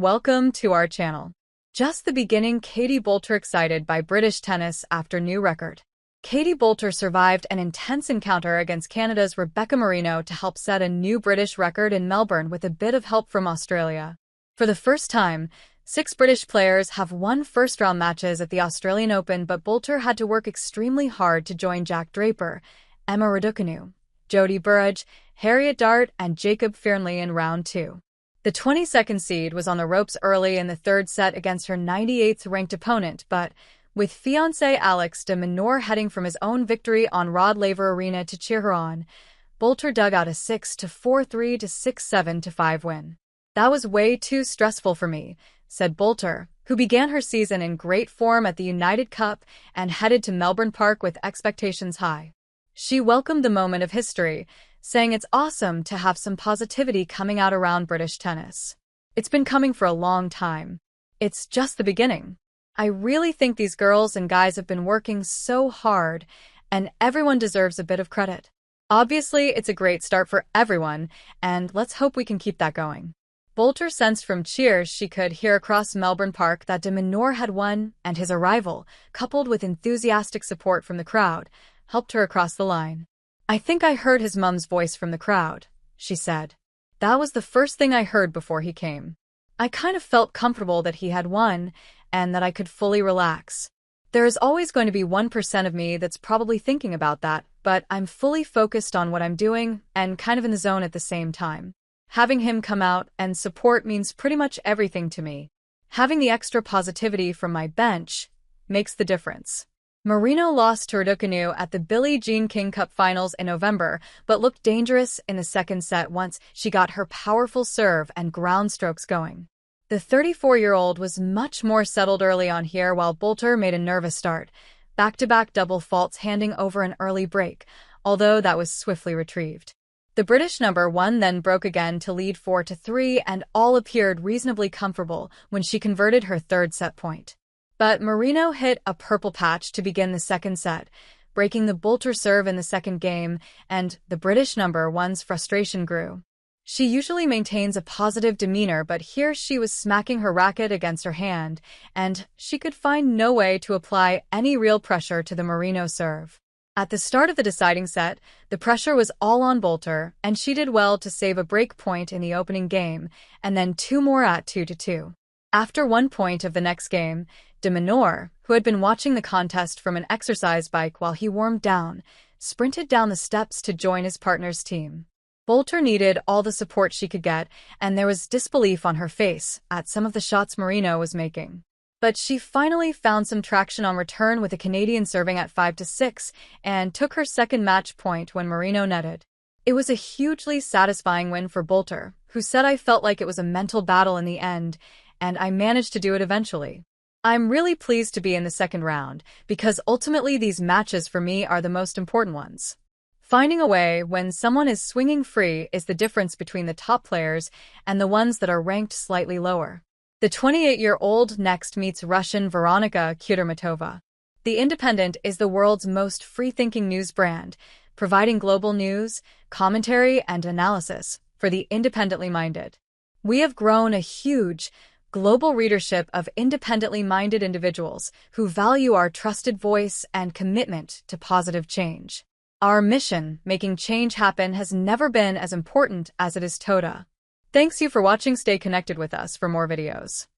Welcome to our channel. Just the beginning. Katie Boulter excited by British tennis after new record. Katie Boulter survived an intense encounter against Canada's Rebecca Marino to help set a new British record in Melbourne with a bit of help from Australia. For the first time, 6 British players have won first-round matches at the Australian Open, but Boulter had to work extremely hard to join Jack Draper, Emma Raducanu, Jodie Burrage, Harriet Dart, and Jacob Fearnley in round 2. The 22nd seed was on the ropes early in the third set against her 98th-ranked opponent, but with fiancé Alex De Minaur heading from his own victory on Rod Laver Arena to cheer her on, Boulter dug out a 6-4, 3-6, 7-5 win. "That was way too stressful for me," said Boulter, who began her season in great form at the United Cup and headed to Melbourne Park with expectations high. She welcomed the moment of history, saying it's awesome to have some positivity coming out around British tennis. "It's been coming for a long time. It's just the beginning. I really think these girls and guys have been working so hard, and everyone deserves a bit of credit. Obviously, it's a great start for everyone, and let's hope we can keep that going." Boulter sensed from cheers she could hear across Melbourne Park that De Minaur had won, and his arrival, coupled with enthusiastic support from the crowd, helped her across the line. "I think I heard his mum's voice from the crowd," she said. "That was the first thing I heard before he came. I kind of felt comfortable that he had won and that I could fully relax. There is always going to be 1% of me that's probably thinking about that, but I'm fully focused on what I'm doing and kind of in the zone at the same time. Having him come out and support means pretty much everything to me. Having the extra positivity from my bench makes the difference." Marino lost to Raducanu at the Billie Jean King Cup Finals in November, but looked dangerous in the second set once she got her powerful serve and ground strokes going. The 34-year-old was much more settled early on here, while Boulter made a nervous start, back-to-back double faults handing over an early break, although that was swiftly retrieved. The British number 1 then broke again to lead 4-3, and all appeared reasonably comfortable when she converted her third set point. But Marino hit a purple patch to begin the second set, breaking the Boulter serve in the second game, and the British number 1's frustration grew. She usually maintains a positive demeanor, but here she was smacking her racket against her hand, and she could find no way to apply any real pressure to the Marino serve. At the start of the deciding set, the pressure was all on Boulter, and she did well to save a break point in the opening game, and then 2 more at 2-2. After 1 point of the next game, De Minaur, who had been watching the contest from an exercise bike while he warmed down, sprinted down the steps to join his partner's team. Boulter needed all the support she could get, and there was disbelief on her face at some of the shots Marino was making. But she finally found some traction on return, with a Canadian serving at 5-6 and took her second match point when Marino netted. It was a hugely satisfying win for Boulter, who said, "I felt like it was a mental battle in the end, and I managed to do it eventually. I'm really pleased to be in the second round, because ultimately these matches for me are the most important ones. Finding a way when someone is swinging free is the difference between the top players and the ones that are ranked slightly lower." The 28-year-old next meets Russian Veronika Kudermetova. The Independent is the world's most free-thinking news brand, providing global news, commentary, and analysis for the independently minded. We have grown a huge global readership of independently minded individuals who value our trusted voice and commitment to positive change. Our mission, making change happen, has never been as important as it is today. Thanks you for watching. Stay connected with us for more videos.